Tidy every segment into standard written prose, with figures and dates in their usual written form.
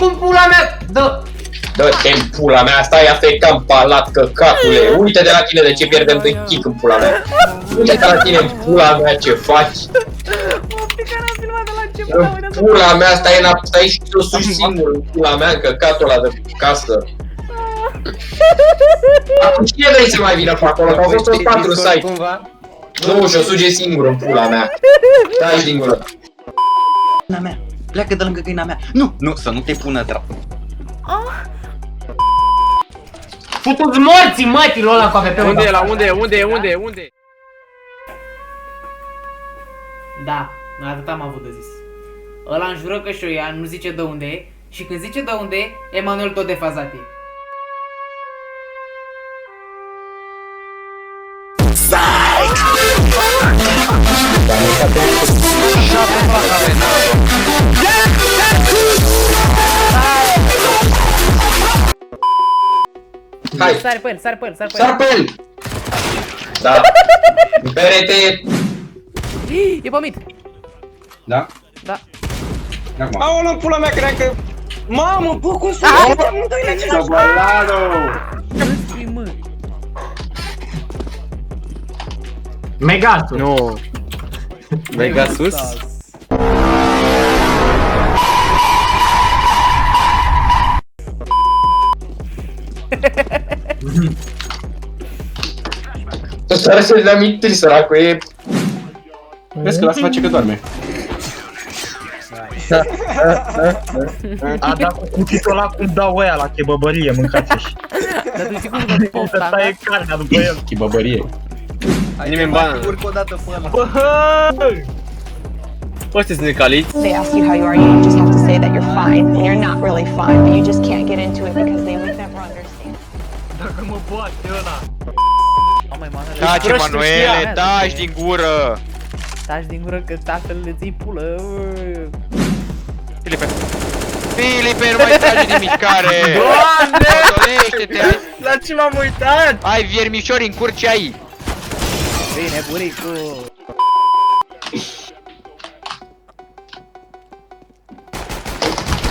cum pula mea? Dă-te în pula mea, stai afectat în palat, căcatule. Uite de la tine de ce pierdem 2 kick în pula mea. Uite de la tine în pula mea ce faci. În pula mea, stai și tu suși singur în pula mea, căcatul ăla de casă. Acum cine vrei să mai vină pe acolo? Că au fost toți 4 site. Nu, și-o suge singur în pula mea. Stai din gură. Câina mea, pleacă de lângă câina mea. Nu, să nu te pună dracu. Futu-ți morții mătilor ăla cu AVP-ul. Unde e ăla? Unde? Da, atât am avut de zis. Ăla înjură că și-o ia, nu zice de unde e. Și când zice de unde e, Emanuel tot defazat e. Hai! Sare pe el. Sar pe el! Da. Perete! E pe mid. Da? Da. Aolă, în pula mea, cred că... Mamă, bă, cum să... Megasul. Nu. Megasus? Ăsta să le amintiri, săracul, e... Vezi că lasă face că doarme. A dat cu cuțitul ăla cum dau ăia la chebăbărie, mâncați-și. Dar tu știi cum dă pofta, Asta da? e carnea după el. Chibăbărie. Nimeni bană. Urcă o dată pe ăla. Ăștia sunt necaliți. They ask you how you are, you just have to say that you're fine, and you're not really fine, but you just can't get into it because they would never understand. Dacă mă bate ăla. Taci, Emanuele, taci din gură! Taci din gură că tatăl le ții pulă. Filipe, nu mai trage din mișcare! Doamne! Controlește-te, La ce m-am uitat? ai viermișori în curci ai! Bine, bunicu.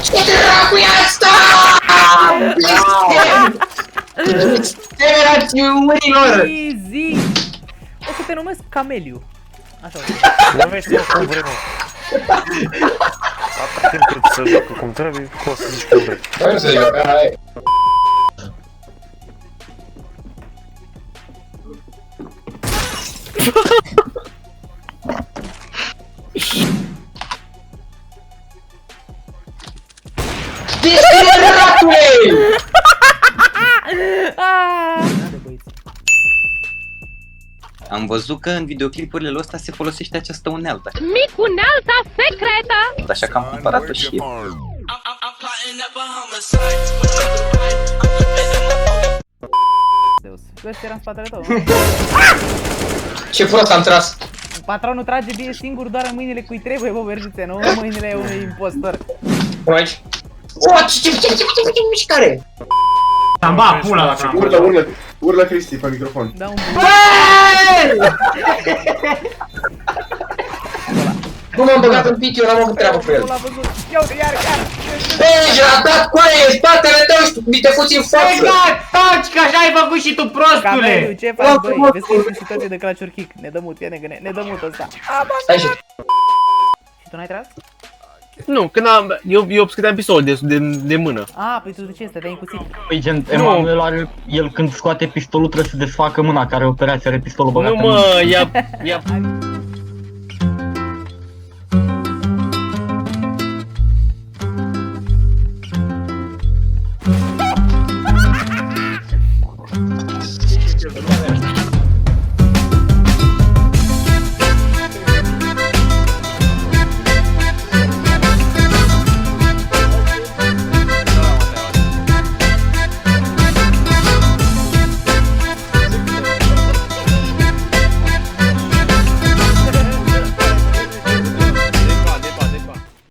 Ce dracu e asta? Generațiunilor! Easy. O să te numesc Cameliu. Așa o să. Nu mai știu cum vrei, mă. Atât timp cât să joacă cum trebuie, poți să zici cum vrei. Hai să joc, hai! Deschide, dracule! Am văzut că în videoclipurile lui ăsta se folosește această unealtă. Unealta secretă! Așa că am cumpărat-o și eu. Vezi că era în spatele tău. Ce prost am tras! Patronul trage bine singur doar în mâinile cui trebuie, bă, vergițe, nu în mâinile unui impostor. Până aici. O, ce mișcare! Am bat pula la cap. Urlă Cristi pe microfon. Da un Nu m-am băgat în pit, eu n-am avut treabă cu el. l-a văzut. Ia uite, iar. Băi, a dat coaie în spatele tău și mi te fuți în față! Exact, taci, că așa ai făcut și tu, prostule! Cameliu, ce faci, băi? Vezi că ești și toate de Clash Kick. Ne dă mut, ne dă mut ăsta. Stai și... Și tu n-ai tras? Nu, când am... Eu scrieam pistol de mână. Ah, păi tu de ce stăteai în cuțit? Păi gen, Emanuel are, el când scoate pistolul trebuie să desfacă mâna care operație are pistolul băgat Nu în mână. mă, ia